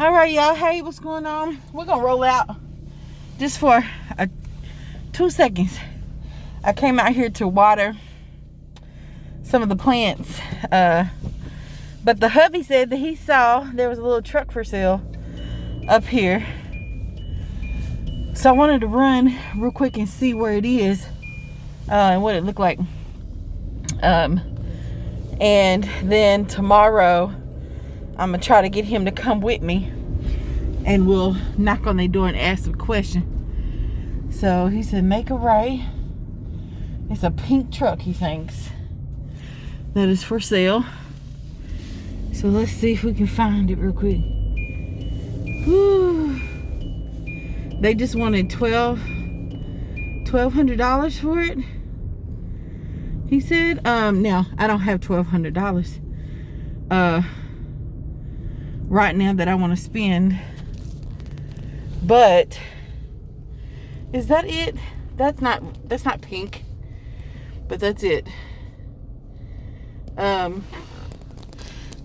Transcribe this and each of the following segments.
All right, y'all. Hey, what's going on? We're gonna roll out just for 2 seconds. I came out here to water some of the plants, but the hubby said that he saw there was a little truck for sale up here, so I wanted to run real quick and see where it is and what it looked like. And then tomorrow I'm gonna try to get him to come with me, and we'll knock on their door and ask a question. So he said, make a right. It's a pink truck, he thinks, that is for sale. So let's see if we can find it real quick. Whew. They just wanted $1,200 for it, he said. Now I don't have $1,200 right now that I want to spend, but is that it? That's not pink, but that's it.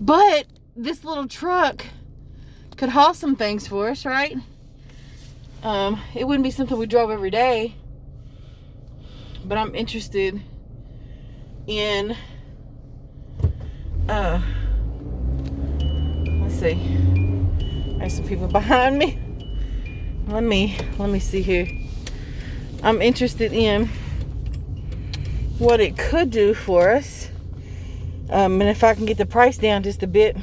But this little truck could haul some things for us, right? It wouldn't be something we drove every day, but I'm interested in let's see, there's some people behind me. Let me see here. I'm interested in what it could do for us, and if I can get the price down just a bit.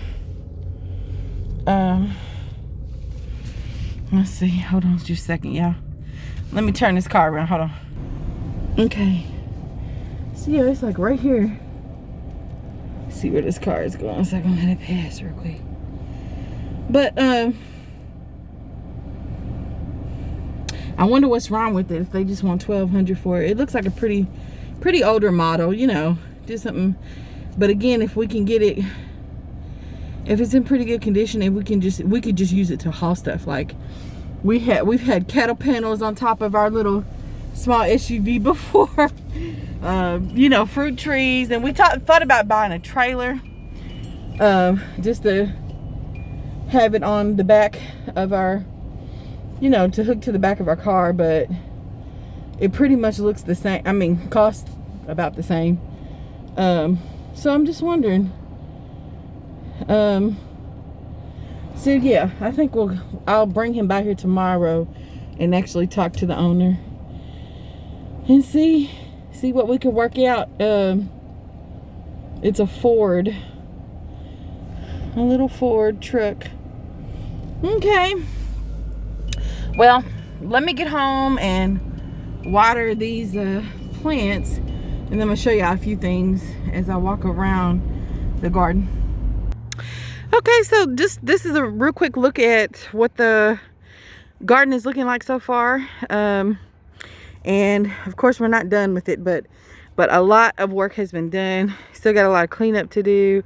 Let's see, hold on just a second, y'all. Let me turn this car around, hold on. Okay, so yeah, it's like right here. Let's see where this car is going, so I can let it pass real quick. But I wonder what's wrong with it if they just want $1,200 for it. It looks like a pretty older model, you know, just something. But again, if we can get it, if it's in pretty good condition, and we could just use it to haul stuff. Like we've had cattle panels on top of our little small SUV before. You know, fruit trees, and we thought about buying a trailer, just to have it on the back of our, you know, to hook to the back of our car, but it pretty much looks the same. I mean, costs about the same. So I'm just wondering. So yeah, I think I'll bring him by here tomorrow and actually talk to the owner and see what we can work out. It's a Ford, a little Ford truck. Okay, well, let me get home and water these plants, and then I'm gonna show you a few things as I walk around the garden. Okay, so this is a real quick look at what the garden is looking like so far. And of course we're not done with it, but a lot of work has been done. Still got a lot of cleanup to do.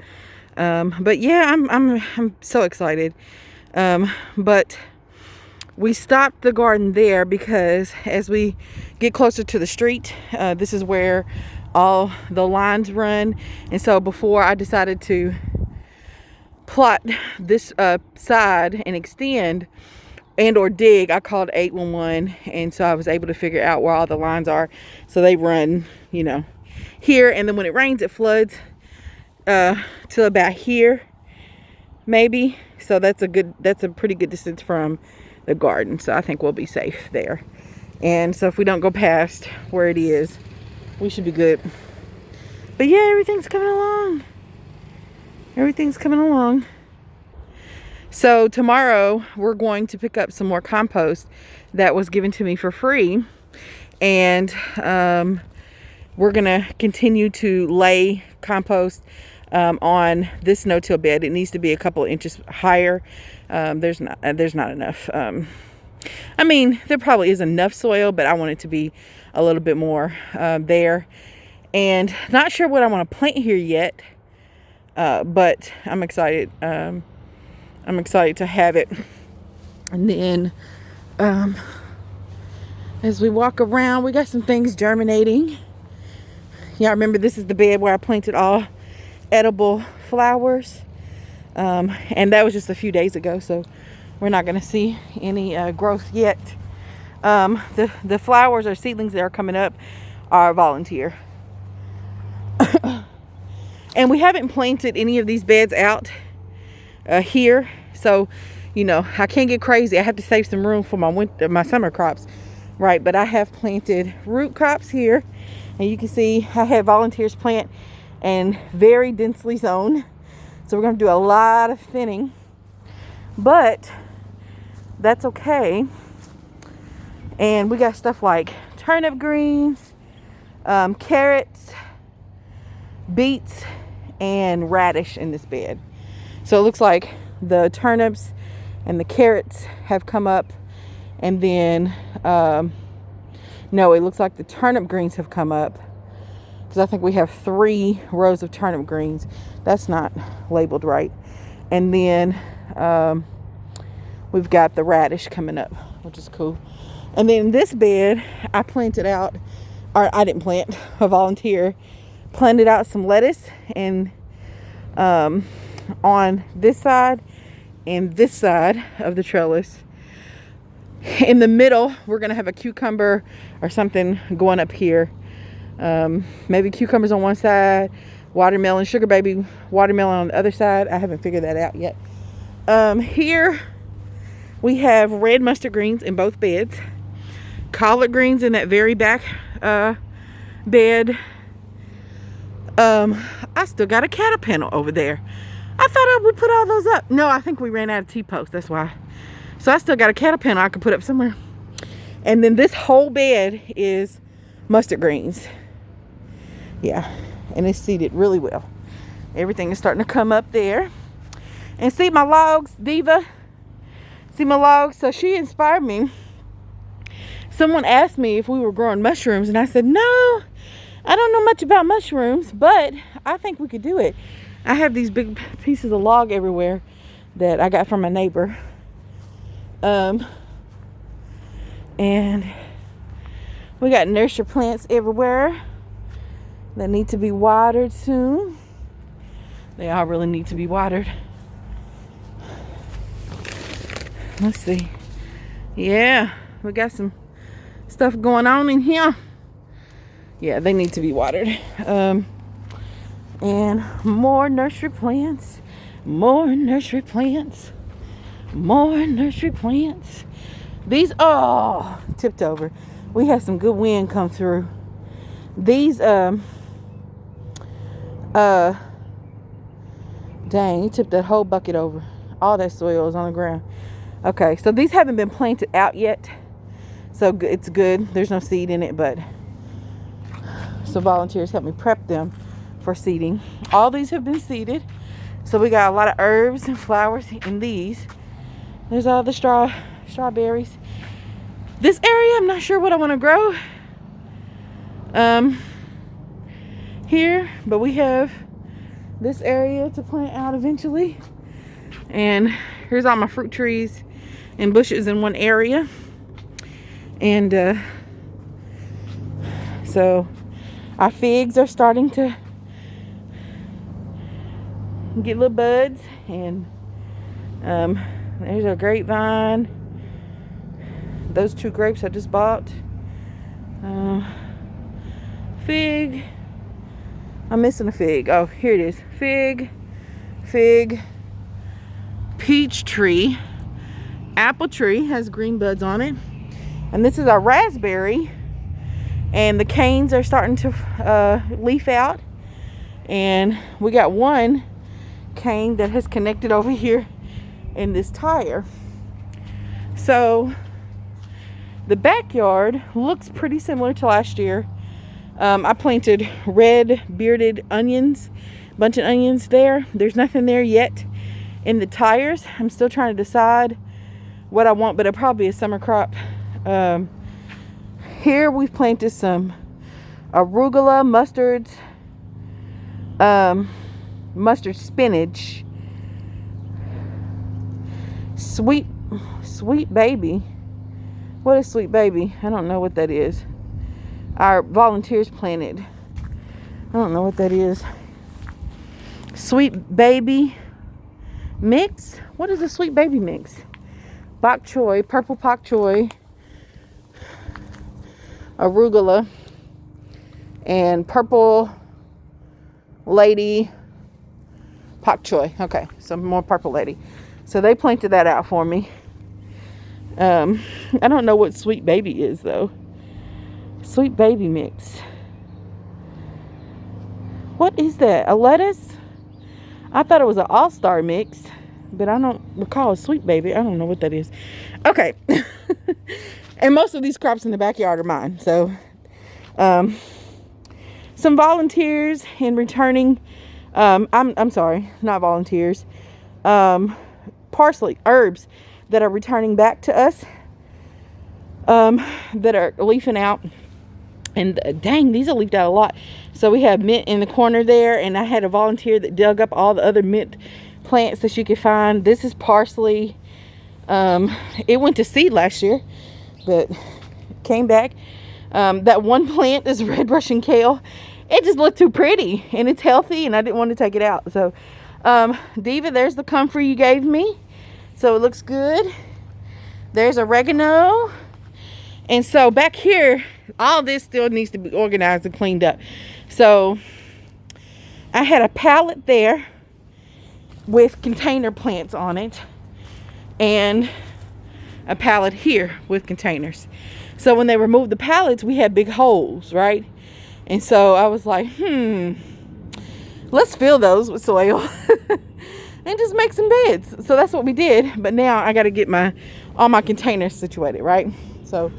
But yeah, I'm so excited. But we stopped the garden there because as we get closer to the street, this is where all the lines run. And so before I decided to plot this side and extend and or dig, I called 811, and so I was able to figure out where all the lines are. So they run, you know, here, and then when it rains it floods till about here maybe. So that's a pretty good distance from the garden, so I think we'll be safe there. And so if we don't go past where it is, we should be good. But yeah, everything's coming along. So tomorrow we're going to pick up some more compost that was given to me for free, and we're gonna continue to lay compost on this no-till bed. It needs to be a couple inches higher. There's not enough. I mean, there probably is enough soil, but I want it to be a little bit more there. And not sure what I want to plant here yet, but I'm excited. I'm excited to have it. And then as we walk around, we got some things germinating. Y'all remember this is the bed where I planted all edible flowers, and that was just a few days ago. So we're not going to see any growth yet. The flowers or seedlings that are coming up are volunteer. And we haven't planted any of these beds out here, so you know I can't get crazy. I have to save some room for my summer crops, right? But I have planted root crops here, and you can see I had volunteers plant and very densely zoned. So we're going to do a lot of thinning, but that's okay. And we got stuff like turnip greens, carrots, beets, and radish in this bed. So it looks like the turnips and the carrots have come up, and then no, it looks like the turnip greens have come up, because I think we have 3 rows of turnip greens. That's not labeled right. And then we've got the radish coming up, which is cool. And then this bed I planted out, or I didn't plant, a volunteer planted out some lettuce, and on this side and this side of the trellis. In the middle, we're gonna have a cucumber or something going up here. Maybe cucumbers on one side, watermelon, sugar baby watermelon on the other side. I haven't figured that out yet. Here we have red mustard greens in both beds, collard greens in that very back bed. I still got a caterpillar over there. I thought I would put all those up. No, I think we ran out of T-posts, that's why. So I still got a caterpillar I could put up somewhere. And then this whole bed is mustard greens. Yeah, and it's seeded really well. Everything is starting to come up there. And see my logs, Diva? See my logs? So she inspired me. Someone asked me if we were growing mushrooms, and I said, no, I don't know much about mushrooms, but I think we could do it. I have these big pieces of log everywhere that I got from my neighbor. And we got nursery plants everywhere that need to be watered soon. They all really need to be watered. Let's see. Yeah, we got some stuff going on in here. Yeah, they need to be watered. And more nursery plants, more nursery plants, more nursery plants. These, oh, tipped over. We had some good wind come through. These, dang, you tipped that whole bucket over. All that soil is on the ground. Okay, so these haven't been planted out yet. So it's good. There's no seed in it, but so volunteers help me prep them for seeding. All these have been seeded. So we got a lot of herbs and flowers in these. There's all the strawberries. This area, I'm not sure what I want to grow here, but we have this area to plant out eventually. And here's all my fruit trees and bushes in one area. And so our figs are starting to get little buds, and there's our grapevine. Those 2 grapes I just bought. Fig. I'm missing a fig. Oh, here it is. Fig, peach tree, apple tree has green buds on it, and this is our raspberry, and the canes are starting to leaf out, and we got one cane that has connected over here in this tire. So the backyard looks pretty similar to last year. I planted red bearded onions, bunch of onions there. There's nothing there yet in the tires. I'm still trying to decide what I want, but it'll probably be a summer crop. Here we've planted some arugula, mustards, mustard spinach, sweet baby. What is sweet baby? I don't know what that is. Our volunteers planted. I don't know what that is. Sweet baby mix. What is a sweet baby mix? bok choy, purple bok choy, arugula, and purple lady pak choy. Okay, some more purple lady. So they planted that out for me. I don't know what sweet baby is though. Sweet baby mix. What is that? A lettuce? I thought it was an all-star mix, but I don't recall a sweet baby. I don't know what that is. Okay. And most of these crops in the backyard are mine. So some volunteers in returning. I'm sorry, not volunteers. Parsley, herbs that are returning back to us. That are leafing out. And dang, these are leafed out a lot. So we have mint in the corner there, and I had a volunteer that dug up all the other mint plants that you could find. This is parsley. It went to seed last year, but came back. That one plant is red Russian kale. It just looked too pretty, and it's healthy, and I didn't want to take it out. So Diva, there's the comfrey you gave me, so it looks good. There's oregano. And so back here, all this still needs to be organized and cleaned up. So I had a pallet there with container plants on it, and a pallet here with containers. So when they removed the pallets, we had big holes, right? And so I was like, let's fill those with soil and just make some beds. So that's what we did. But now I got to get all my containers situated, right? So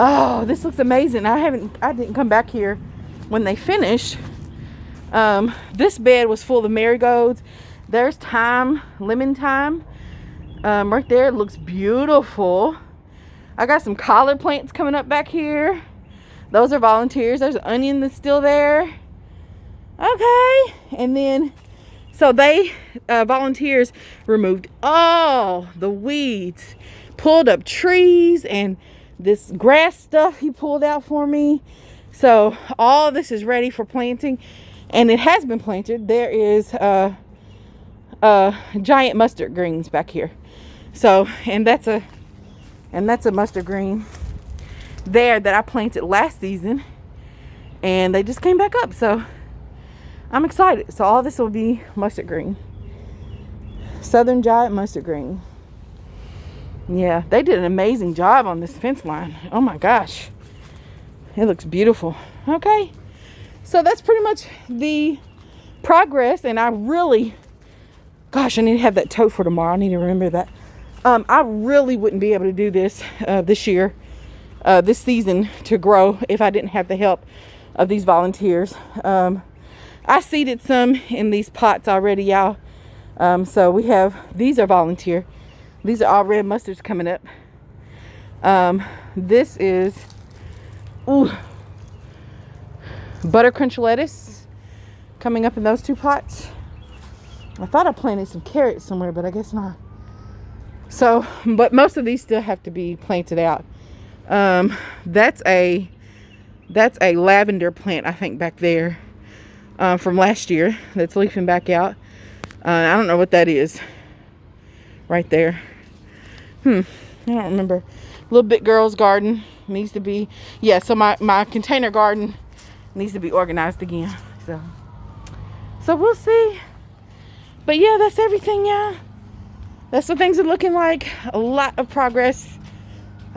oh, this looks amazing. I didn't come back here when they finished. This bed was full of marigolds. There's thyme, lemon thyme, right there. It looks beautiful. I got some collard plants coming up back here. Those are volunteers. There's an onion that's still there. Okay, and then so they volunteers removed all the weeds, pulled up trees, and this grass stuff he pulled out for me. So all this is ready for planting, and it has been planted. There is giant mustard greens back here. So and that's a mustard green there that I planted last season, and they just came back up. So I'm excited. So all this will be mustard green. Southern giant mustard green. Yeah, they did an amazing job on this fence line. Oh my gosh. It looks beautiful. Okay. So that's pretty much the progress. And I really, gosh, I need to have that tote for tomorrow. I need to remember that. I really wouldn't be able to do this this year, this season to grow if I didn't have the help of these volunteers. I seeded some in these pots already, y'all. So we have, these are volunteer. These are all red mustards coming up. This is butter crunch lettuce coming up in those two pots. I thought I planted some carrots somewhere, but I guess not. So, but most of these still have to be planted out. That's a lavender plant, I think, back there. From last year that's leafing back out. I don't know what that is right there. I don't remember. Little Bit Girl's garden needs to be, yeah, so my container garden needs to be organized again. So we'll see. But yeah, that's everything, y'all. That's what things are looking like. A lot of progress.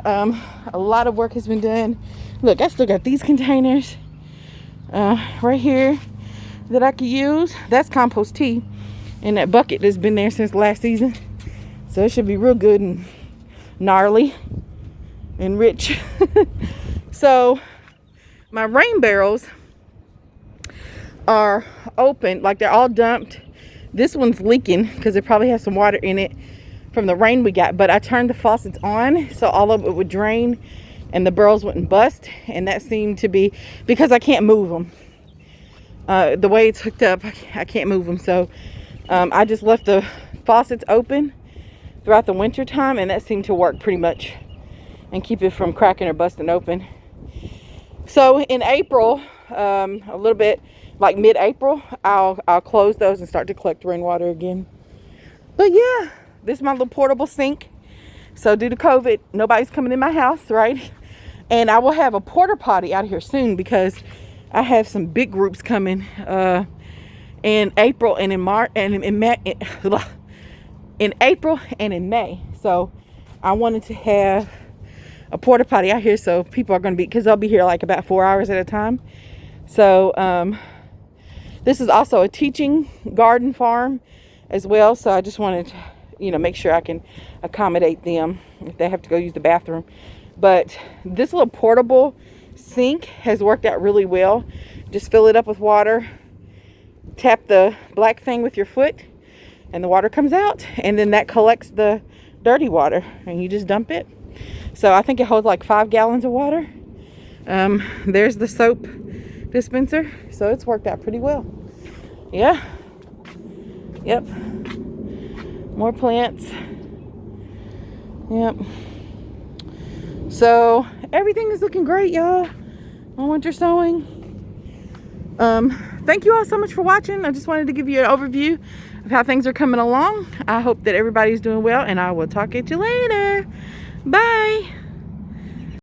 A lot of work has been done. Look, I still got these containers right here that I could use. That's compost tea, and that bucket that's been there since last season, so it should be real good and gnarly and rich. So my rain barrels are open, like they're all dumped. This one's leaking because it probably has some water in it from the rain we got, but I turned the faucets on so all of it would drain and the barrels wouldn't bust, and that seemed to be because I can't move them. The way it's hooked up, I can't move them. So I just left the faucets open throughout the winter time, and that seemed to work pretty much and keep it from cracking or busting open. So in April, a little bit like mid-April, I'll close those and start to collect rainwater again. But yeah, this is my little portable sink. So due to COVID, nobody's coming in my house, right? And I will have a porta potty out here soon because I have some big groups coming in April and in March and in May, in April and in May. So I wanted to have a porta potty out here so people are going to be, because they'll be here like about 4 hours at a time. So this is also a teaching garden farm as well. So I just wanted to, you know, make sure I can accommodate them if they have to go use the bathroom. But this little portable sink has worked out really well. Just fill it up with water, tap the black thing with your foot, and the water comes out, and then that collects the dirty water and you just dump it. So I think it holds like 5 gallons of water. There's the soap dispenser, so it's worked out pretty well. Yeah. Yep. More plants. Yep. So everything is looking great, y'all, on winter sowing. Thank you all so much for watching. I just wanted to give you an overview of how things are coming along. I hope that everybody's doing well, and I will talk at you later. Bye.